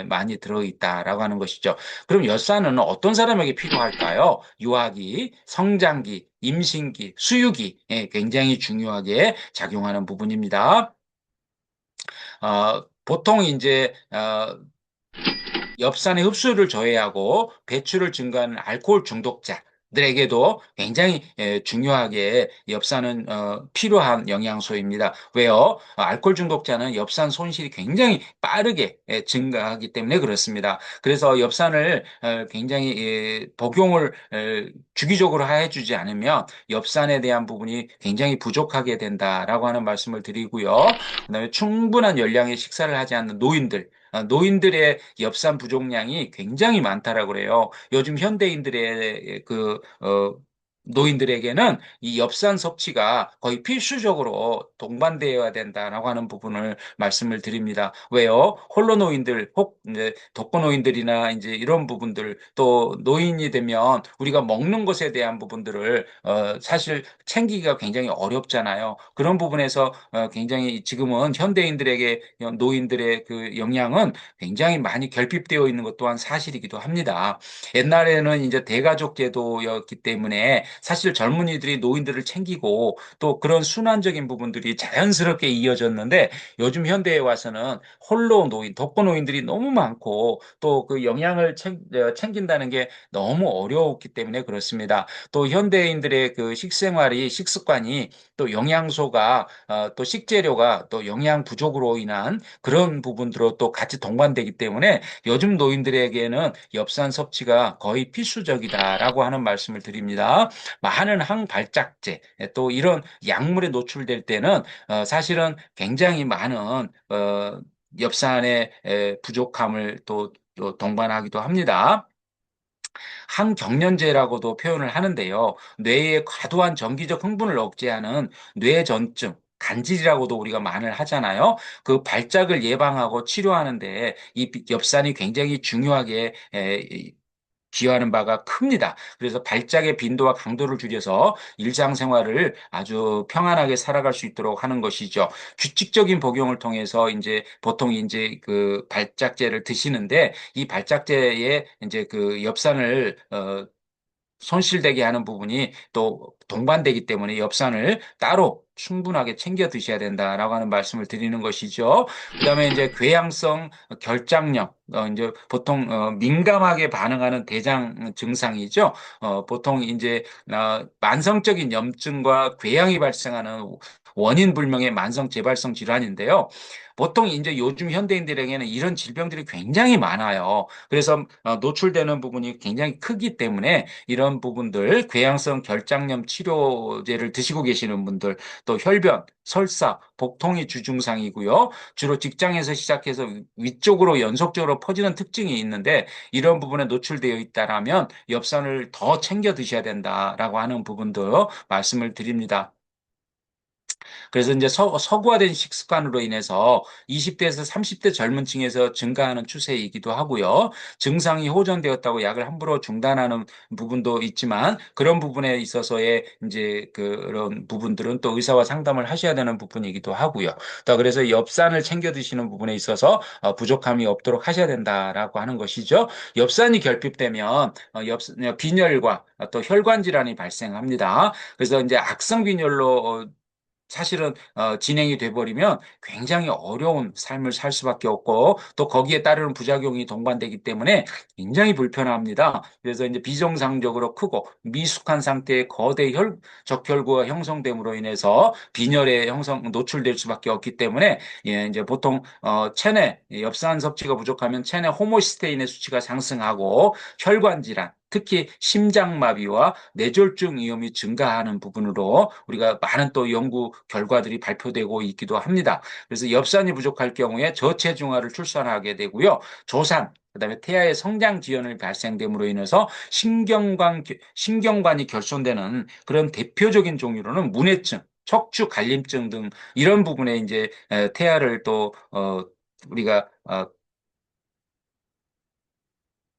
많이 들어있다라고 하는 것이죠. 그럼 엿산은 어떤 사람에게 필요할까요? 유아기, 성장기, 임신기, 수유기에 굉장히 중요하게 작용하는 부분입니다. 보통 이제 엽산의 흡수를 저해하고 배출을 증가하는 알코올 중독자들에게도 굉장히 중요하게 엽산은 필요한 영양소입니다. 왜요? 알코올 중독자는 엽산 손실이 굉장히 빠르게 증가하기 때문에 그렇습니다. 그래서 엽산을 굉장히 복용을 주기적으로 해주지 않으면 엽산에 대한 부분이 굉장히 부족하게 된다라고 하는 말씀을 드리고요. 그다음에 충분한 열량의 식사를 하지 않는 노인들의 엽산 부족량이 굉장히 많다라고 그래요. 요즘 현대인들의 노인들에게는 이 엽산 섭취가 거의 필수적으로 동반되어야 된다라고 하는 부분을 말씀을 드립니다. 왜요? 홀로 노인들, 혹 이제 독거 노인들이나 이제 이런 부분들 또 노인이 되면 우리가 먹는 것에 대한 부분들을 사실 챙기기가 굉장히 어렵잖아요. 그런 부분에서 굉장히 지금은 현대인들에게 노인들의 그 영향은 굉장히 많이 결핍되어 있는 것 또한 사실이기도 합니다. 옛날에는 이제 대가족 제도였기 때문에 사실 젊은이들이 노인들을 챙기고 또 그런 순환적인 부분들이 자연스럽게 이어졌는데 요즘 현대에 와서는 홀로 노인, 독거 노인들이 너무 많고 또 그 영양을 챙긴다는 게 너무 어려웠기 때문에 그렇습니다. 또 현대인들의 그 식생활이 식습관이 또 영양소가 또 식재료가 또 영양 부족으로 인한 그런 부분들로 또 같이 동반되기 때문에 요즘 노인들에게는 엽산 섭취가 거의 필수적이다라고 하는 말씀을 드립니다. 많은 항발작제 또 이런 약물에 노출될 때는 사실은 굉장히 많은 엽산의 부족함을 또 동반하기도 합니다. 항경련제라고도 표현을 하는데요. 뇌의 과도한 전기적 흥분을 억제하는 뇌전증, 간질이라고도 우리가 말을 하잖아요. 그 발작을 예방하고 치료하는데 이 엽산이 굉장히 중요하게 기여하는 바가 큽니다. 그래서 발작의 빈도와 강도를 줄여서 일상생활을 아주 평안하게 살아갈 수 있도록 하는 것이죠. 규칙적인 복용을 통해서 이제 보통 이제 그 발작제를 드시는데 이 발작제에 이제 그 엽산을 손실되게 하는 부분이 또 동반되기 때문에 엽산을 따로 충분하게 챙겨 드셔야 된다라고 하는 말씀을 드리는 것이죠. 그다음에 이제 궤양성 결장염, 이제 보통 민감하게 반응하는 대장 증상이죠. 보통 이제 만성적인 염증과 궤양이 발생하는 원인 불명의 만성 재발성 질환인데요. 보통 이제 요즘 현대인들에게는 이런 질병들이 굉장히 많아요. 그래서 노출되는 부분이 굉장히 크기 때문에 이런 부분들, 궤양성 결장염 치료제를 드시고 계시는 분들, 또 혈변, 설사, 복통이 주증상이고요. 주로 직장에서 시작해서 위쪽으로 연속적으로 퍼지는 특징이 있는데 이런 부분에 노출되어 있다라면 엽산을 더 챙겨 드셔야 된다라고 하는 부분도 말씀을 드립니다. 그래서 이제 서구화된 식습관으로 인해서 20대에서 30대 젊은 층에서 증가하는 추세이기도 하고요. 증상이 호전되었다고 약을 함부로 중단하는 부분도 있지만 그런 부분에 있어서의 이제 그런 부분들은 또 의사와 상담을 하셔야 되는 부분이기도 하고요. 또 그래서 엽산을 챙겨 드시는 부분에 있어서 부족함이 없도록 하셔야 된다라고 하는 것이죠. 엽산이 결핍되면 빈혈과 또 혈관 질환이 발생합니다. 그래서 이제 악성 빈혈로 사실은 진행이 돼버리면 굉장히 어려운 삶을 살 수밖에 없고 또 거기에 따르는 부작용이 동반되기 때문에 굉장히 불편합니다. 그래서 이제 비정상적으로 크고 미숙한 상태의 거대 적혈구가 형성됨으로 인해서 빈혈에 노출될 수밖에 없기 때문에 예, 이제 보통 체내 엽산 섭취가 부족하면 체내 호모시스테인의 수치가 상승하고 혈관 질환 특히 심장마비와 뇌졸중 위험이 증가하는 부분으로 우리가 많은 또 연구 결과들이 발표되고 있기도 합니다. 그래서 엽산이 부족할 경우에 저체중아를 출산하게 되고요. 조산, 그다음에 태아의 성장 지연을 발생됨으로 인해서 신경관이 결손되는 그런 대표적인 종류로는 문해증, 척추 갈림증 등 이런 부분에 이제 태아를 또 우리가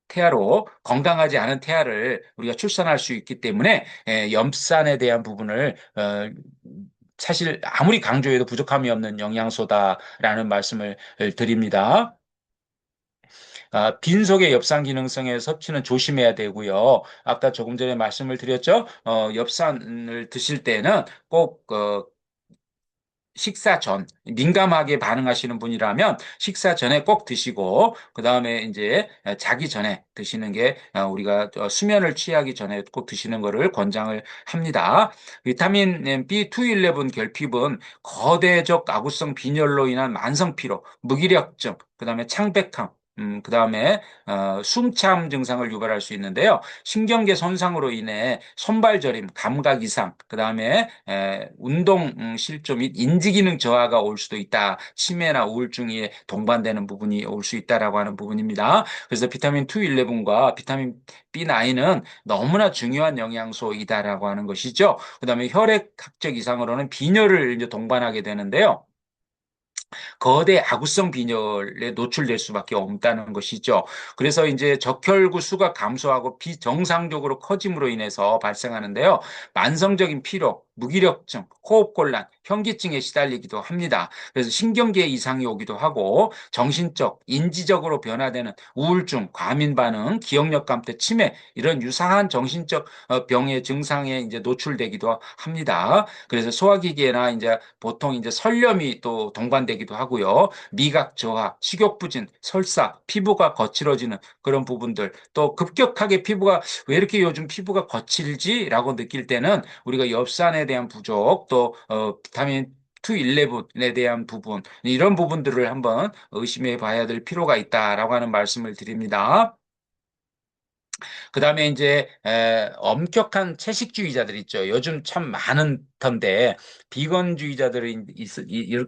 태아로 건강하지 않은 태아를 우리가 출산할 수 있기 때문에 엽산에 대한 부분을 사실 아무리 강조해도 부족함이 없는 영양소다라는 말씀을 드립니다. 빈속의 엽산 기능성의 섭취는 조심해야 되고요. 아까 조금 전에 말씀을 드렸죠. 엽산을 드실 때는 꼭 식사 전, 민감하게 반응하시는 분이라면 식사 전에 꼭 드시고, 그 다음에 이제 자기 전에 드시는 게 우리가 수면을 취하기 전에 꼭 드시는 것을 권장을 합니다. 비타민 B211 결핍은 거대적 아구성 빈혈로 인한 만성 피로, 무기력증, 그 다음에 창백함, 그다음에 숨참 증상을 유발할 수 있는데요. 신경계 손상으로 인해 손발 저림, 감각 이상, 그다음에 운동 실조 및 인지 기능 저하가 올 수도 있다. 치매나 우울증이 동반되는 부분이 올 수 있다라고 하는 부분입니다. 그래서 비타민 211과 비타민 B9은 너무나 중요한 영양소이다라고 하는 것이죠. 그다음에 혈액학적 이상으로는 빈혈을 이제 동반하게 되는데요. 거대 아구성 빈혈에 노출될 수밖에 없다는 것이죠. 그래서 이제 적혈구 수가 감소하고 비정상적으로 커짐으로 인해서 발생하는데요. 만성적인 피로, 무기력증, 호흡곤란, 현기증에 시달리기도 합니다. 그래서 신경계 이상이 오기도 하고 정신적, 인지적으로 변화되는 우울증, 과민 반응, 기억력 감퇴, 치매 이런 유사한 정신적 병의 증상에 이제 노출되기도 합니다. 그래서 소화기계나 이제 보통 이제 설염이 또 동반되기도 하고요. 미각 저하, 식욕 부진, 설사, 피부가 거칠어지는 그런 부분들, 또 급격하게 피부가 왜 이렇게 요즘 피부가 거칠지라고 느낄 때는 우리가 엽산에 대한 부족, 또 비타민 211에 대한 부분, 이런 부분들을 한번 의심해 봐야 될 필요가 있다라고 하는 말씀을 드립니다. 그다음에 이제 엄격한 채식주의자들 있죠. 요즘 참 많은 던데 비건주의자들이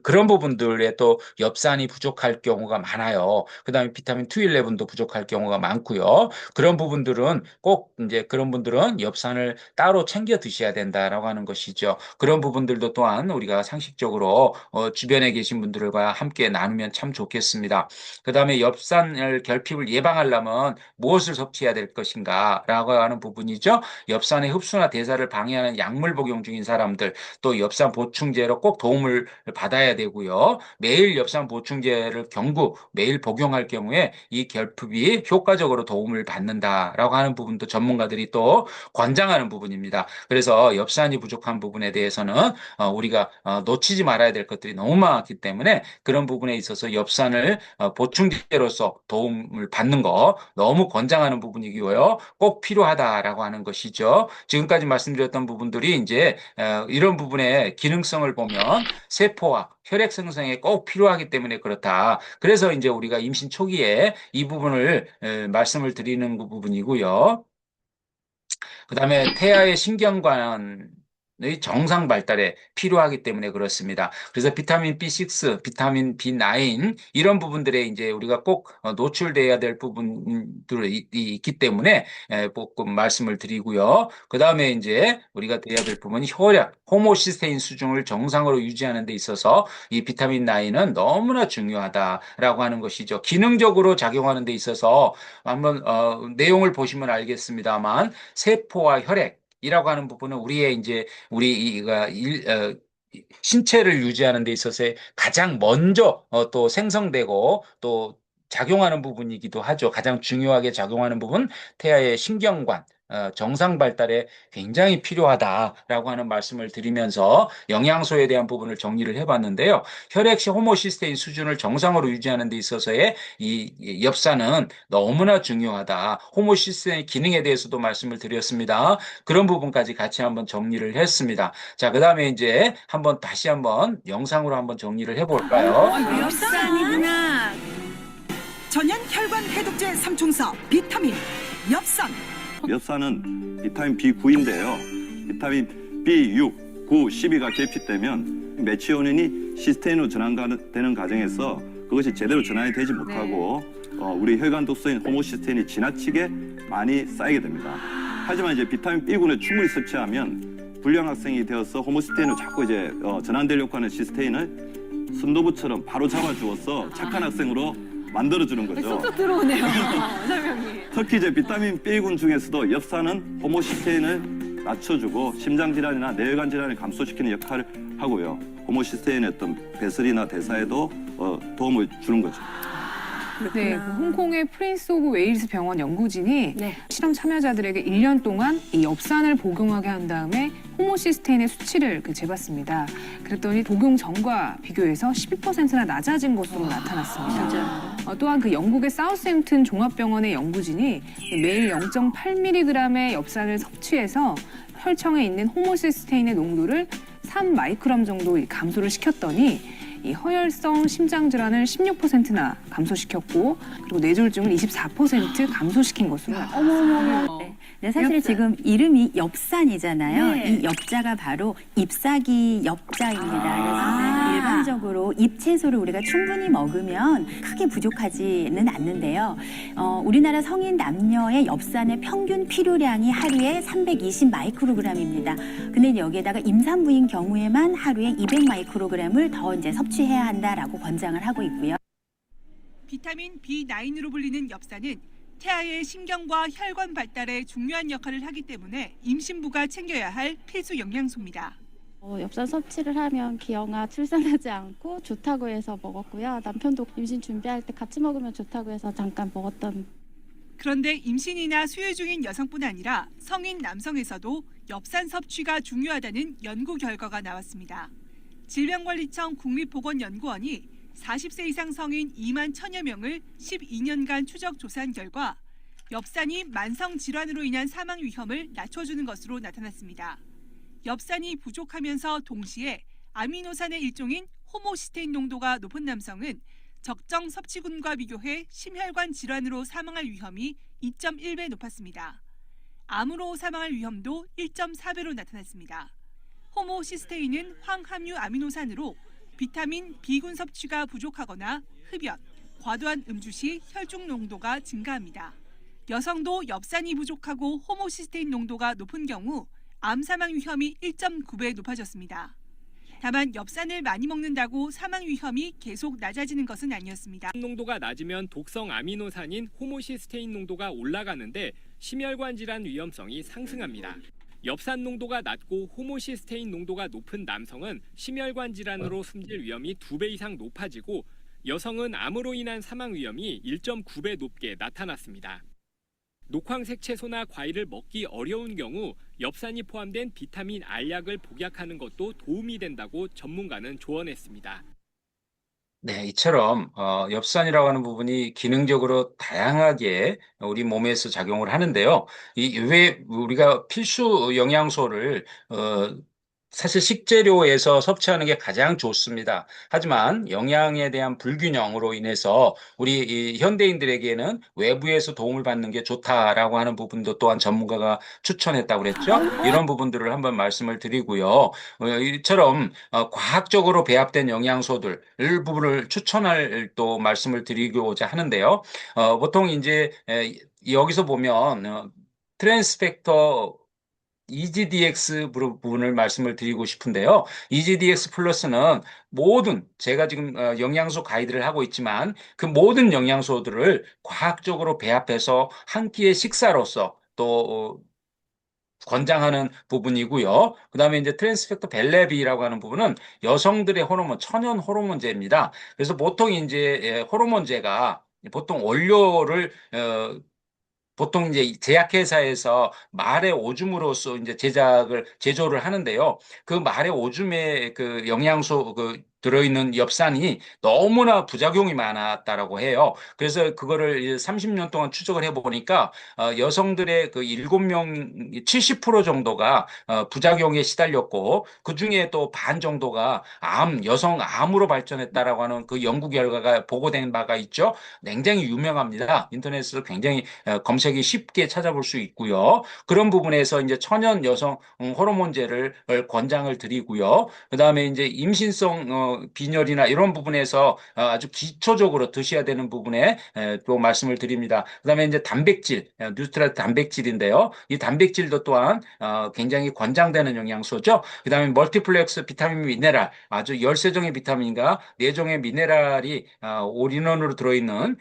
그런 부분들에 또 엽산이 부족할 경우가 많아요. 그다음에 비타민 211도 부족할 경우가 많고요. 그런 부분들은 꼭 이제 그런 분들은 엽산을 따로 챙겨 드셔야 된다라고 하는 것이죠. 그런 부분들도 또한 우리가 상식적으로 주변에 계신 분들과 함께 나누면 참 좋겠습니다. 그다음에 엽산을 결핍을 예방하려면 무엇을 섭취해야 될 것인가라고 하는 부분이죠. 엽산의 흡수나 대사를 방해하는 약물 복용 중인 사람들, 또 엽산 보충제로 꼭 도움을 받아야 되고요. 매일 엽산 보충제를 경구 매일 복용할 경우에 이 결핍이 효과적으로 도움을 받는다라고 하는 부분도 전문가들이 또 권장하는 부분입니다. 그래서 엽산이 부족한 부분에 대해서는 우리가 놓치지 말아야 될 것들이 너무 많기 때문에 그런 부분에 있어서 엽산을 보충제로서 도움을 받는 거 너무 권장하는 부분이고요. 꼭 필요하다라고 하는 것이죠. 지금까지 말씀드렸던 부분들이 이제 이런 부분의 기능성을 보면 세포와 혈액 생성에 꼭 필요하기 때문에 그렇다. 그래서 이제 우리가 임신 초기에 이 부분을 말씀을 드리는 그 부분이고요. 그다음에 태아의 신경관의 정상 발달에 필요하기 때문에 그렇습니다. 그래서 비타민 B6, 비타민 B9 이런 부분들에 이제 우리가 꼭 노출돼야 될 부분들이 있기 때문에 조금 말씀을 드리고요. 그다음에 이제 우리가 돼야 될 부분이 혈액, 호모시스테인 수준을 정상으로 유지하는 데 있어서 이 비타민 9은 너무나 중요하다라고 하는 것이죠. 기능적으로 작용하는 데 있어서 한번 내용을 보시면 알겠습니다만 세포와 혈액이라고 하는 부분은 우리의 이제 우리가 신체를 유지하는 데 있어서 가장 먼저 또 생성되고 또 작용하는 부분이기도 하죠. 가장 중요하게 작용하는 부분, 태아의 신경관, 정상 발달에 굉장히 필요하다라고 하는 말씀을 드리면서 영양소에 대한 부분을 정리를 해봤는데요. 혈액시 호모시스테인 수준을 정상으로 유지하는 데 있어서의 이 엽산은 너무나 중요하다. 호모시스테인 기능에 대해서도 말씀을 드렸습니다. 그런 부분까지 같이 한번 정리를 했습니다. 자, 그다음에 이제 다시 한번 영상으로 한번 정리를 해볼까요? 엽산이구나. 전연 혈관 해독제 삼총사 비타민 엽산. 엽산은 비타민 B9인데요. 비타민 B6, 9, 12가 결핍되면 메치오닌이 시스테인으로 전환되는 과정에서 그것이 제대로 전환이 되지 못하고 우리 혈관 독소인 호모시스테인이 지나치게 많이 쌓이게 됩니다. 하지만 이제 비타민 B군을 충분히 섭취하면 불량 학생이 되어서 호모시스테인을 자꾸 이제 전환되려고 하는 시스테인을 순도부처럼 바로 잡아주어서 착한 학생으로 만들어주는 거죠. 쏙쏙 들어오네요. 설명이. 특히 이제 비타민 B군 중에서도 엽산은 호모시스테인을 낮춰주고 심장질환이나 뇌혈관 질환을 감소시키는 역할을 하고요. 호모시스테인의 어떤 배설이나 대사에도 도움을 주는 거죠. 네, 그 홍콩의 프린스 오브 웨일스 병원 연구진이 실험 참여자들에게 1년 동안 이 엽산을 복용하게 한 다음에 호모시스테인의 수치를 재봤습니다. 그랬더니 복용 전과 비교해서 12%나 낮아진 것으로 나타났습니다. 또한 그 영국의 사우스햄튼 종합병원의 연구진이 매일 0.8mg의 엽산을 섭취해서 혈청에 있는 호모시스테인의 농도를 3마이크롬 정도 감소를 시켰더니 이 허혈성 심장 질환을 16%나 감소시켰고 그리고 뇌졸중을 24% 감소시킨 것으로 나타났습니다. 네. 네, 사실 지금 이름이 엽산이잖아요. 이 엽자가 바로 잎사귀 엽자입니다. 그래서 일반적으로 잎채소를 우리가 충분히 먹으면 크게 부족하지는 않는데요. 우리나라 성인 남녀의 엽산의 평균 필요량이 하루에 320 마이크로그램입니다. 근데 여기에다가 임산부인 경우에만 하루에 200 마이크로그램을 더 이제 섭취해야 한다라고 권장을 하고 있고요. 비타민 B9으로 불리는 엽산은 태아의 신경과 혈관 발달에 중요한 역할을 하기 때문에 임신부가 챙겨야 할 필수 영양소입니다. 엽산 섭취를 하면 기형아 출산하지 않고 좋다고 해서 먹었고요. 남편도 임신 준비할 때 같이 먹으면 좋다고 해서 잠깐 먹었던. 그런데 임신이나 수유 중인 여성뿐 아니라 성인 남성에서도 엽산 섭취가 중요하다는 연구 결과가 나왔습니다. 질병관리청 국립보건연구원이 40세 이상 성인 2만 1천여 명을 12년간 추적 조사한 결과 엽산이 만성 질환으로 인한 사망 위험을 낮춰주는 것으로 나타났습니다. 엽산이 부족하면서 동시에 아미노산의 일종인 호모시스테인 농도가 높은 남성은 적정 섭취군과 비교해 심혈관 질환으로 사망할 위험이 2.1배 높았습니다. 암으로 사망할 위험도 1.4배로 나타났습니다. 호모시스테인은 황함유 아미노산으로 비타민 B군 섭취가 부족하거나 흡연, 과도한 음주 시 혈중 농도가 증가합니다. 여성도 엽산이 부족하고 호모시스테인 농도가 높은 경우 암 사망 위험이 1.9배 높아졌습니다. 다만 엽산을 많이 먹는다고 사망 위험이 계속 낮아지는 것은 아니었습니다. 농도가 낮으면 독성 아미노산인 호모시스테인 농도가 올라가는데 심혈관 질환 위험성이 상승합니다. 엽산 농도가 낮고 호모시스테인 농도가 높은 남성은 심혈관 질환으로 숨질 위험이 2배 이상 높아지고 여성은 암으로 인한 사망 위험이 1.9배 높게 나타났습니다. 녹황색 채소나 과일을 먹기 어려운 경우 엽산이 포함된 비타민 R약을 복약하는 것도 도움이 된다고 전문가는 조언했습니다. 네, 이처럼 엽산이라고 하는 부분이 기능적으로 다양하게 우리 몸에서 작용을 하는데요. 이 왜 우리가 필수 영양소를 사실 식재료에서 섭취하는 게 가장 좋습니다. 하지만 영양에 대한 불균형으로 인해서 우리 이 현대인들에게는 외부에서 도움을 받는 게 좋다라고 하는 부분도 또한 전문가가 추천했다고 그랬죠. 이런 부분들을 한번 말씀을 드리고요. 이처럼 과학적으로 배합된 영양소들 일부분을 추천할 또 말씀을 드리고자 하는데요. 보통 이제 여기서 보면 트랜스펙터 EGDX 부분을 말씀을 드리고 싶은데요. EGDX 플러스는 모든 제가 지금 영양소 가이드를 하고 있지만 그 모든 영양소들을 과학적으로 배합해서 한 끼의 식사로서 또 권장하는 부분이고요. 그다음에 이제 트랜스펙터 벨레비라고 하는 부분은 여성들의 호르몬, 천연 호르몬제입니다. 그래서 보통 이제 호르몬제가 보통 원료를 보통 이제 제약회사에서 말의 오줌으로써 이제 제조를 하는데요. 그 말의 오줌에 그 영양소 들어있는 엽산이 너무나 부작용이 많았다라고 해요. 그래서 그거를 30년 동안 추적을 해보니까 여성들의 그 7명 70% 정도가 부작용에 시달렸고 그 중에 또 반 정도가 여성 암으로 발전했다라고 하는 그 연구 결과가 보고된 바가 있죠. 굉장히 유명합니다. 인터넷에서 굉장히 검색이 쉽게 찾아볼 수 있고요. 그런 부분에서 이제 천연 여성 호르몬제를 권장을 드리고요. 그다음에 이제 임신성 빈혈이나 이런 부분에서 아주 기초적으로 드셔야 되는 부분에 또 말씀을 드립니다. 그다음에 이제 단백질, 뉴트랄 단백질인데요. 이 단백질도 또한 굉장히 권장되는 영양소죠. 그다음에 멀티플렉스 비타민 미네랄, 아주 13종의 비타민과 4종의 미네랄이 올인원으로 들어있는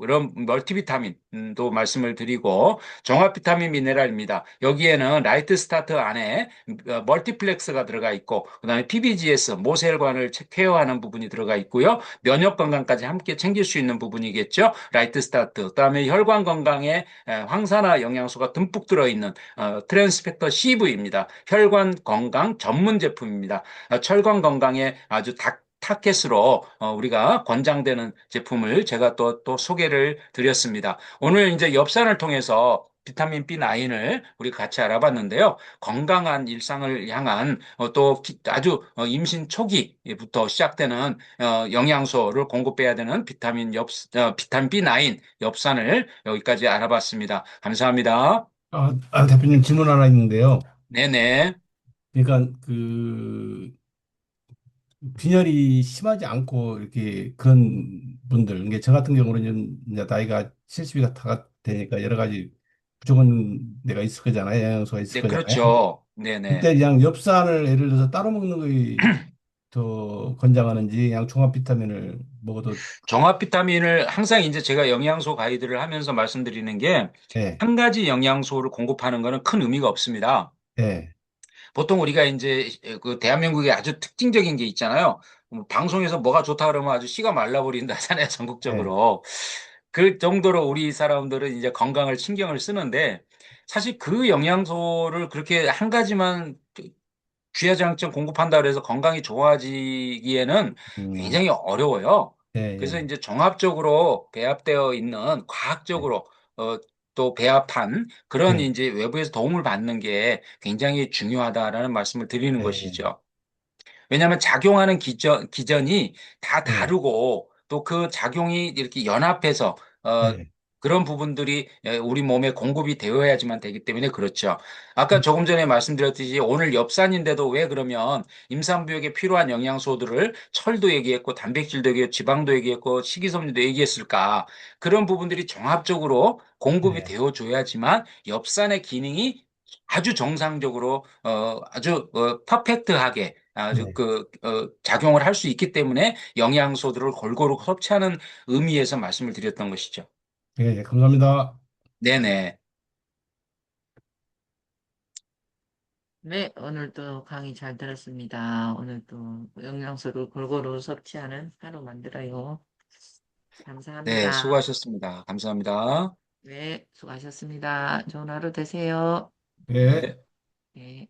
이런 멀티비타민도 말씀을 드리고 종합 비타민 미네랄입니다. 여기에는 라이트 스타트 안에 멀티플렉스가 들어가 있고 그다음에 PBGS, 모세혈관을 케어하는 부분이 들어가 있고요. 면역 건강까지 함께 챙길 수 있는 부분이겠죠. 라이트 스타트. 그다음에 혈관 건강에 황산화 영양소가 듬뿍 들어있는 트랜스펙터 CV입니다. 혈관 건강 전문 제품입니다. 혈관 건강에 아주 타켓으로 우리가 권장되는 제품을 제가 또 소개를 드렸습니다. 오늘 이제 엽산을 통해서 비타민 B9을 우리 같이 알아봤는데요. 건강한 일상을 향한 또 아주 임신 초기부터 시작되는 영양소를 공급해야 되는 비타민 B9 엽산을 여기까지 알아봤습니다. 감사합니다. 대표님 질문 하나 있는데요. 네네. 그러니까 그 빈혈이 심하지 않고 이렇게 그런 분들, 이게 저 같은 경우는 이제 나이가 70이 다 되니까 여러 가지 부족한 데가 있을 거잖아요. 영양소가 있을 네, 거잖아요. 그렇죠. 네네. 그때 그냥 엽산을 예를 들어서 따로 먹는 것이 더 권장하는지 그냥 종합 비타민을 먹어도. 종합 비타민을 항상 이제 제가 영양소 가이드를 하면서 말씀드리는 게 예, 한 가지 영양소를 공급하는 거는 큰 의미가 없습니다. 예, 보통 우리가 이제 그 대한민국에 아주 특징적인 게 있잖아요. 방송에서 뭐가 좋다 그러면 아주 씨가 말라버린다잖아요, 예, 전국적으로. 그 정도로 우리 사람들은 이제 건강을 신경을 쓰는데 사실 그 영양소를 그렇게 한 가지만 주야장점 공급한다 그래서 건강이 좋아지기에는 음, 굉장히 어려워요. 예, 그래서 예, 이제 종합적으로 배합되어 있는 예, 과학적으로 또 배합한 그런 예, 이제 외부에서 도움을 받는 게 굉장히 중요하다라는 말씀을 드리는 예, 것이죠. 왜냐하면 작용하는 기전이 다 예, 다르고 또 그 작용이 이렇게 연합해서 어, 예, 그런 부분들이 우리 몸에 공급이 되어야지만 되기 때문에 그렇죠. 아까 조금 전에 말씀드렸듯이 오늘 엽산인데도 왜 그러면 임산부에게 필요한 영양소들을 철도 얘기했고 단백질도 얘기했고 지방도 얘기했고 식이섬유도 얘기했을까? 그런 부분들이 종합적으로 공급이 예, 되어줘야지만 엽산의 기능이 아주 정상적으로 아주 퍼펙트하게 아주 예, 작용을 할 수 있기 때문에 영양소들을 골고루 섭취하는 의미에서 말씀을 드렸던 것이죠. 예, 예, 감사합니다. 네네. 네, 오늘도 강의 잘 들었습니다. 오늘도 영양소를 골고루 섭취하는 하루 만들어요. 네, 감사합니다. 수고하셨습니다. 감사합니다. 네, 수고하셨습니다. 좋은 하루 되세요. 예. 네.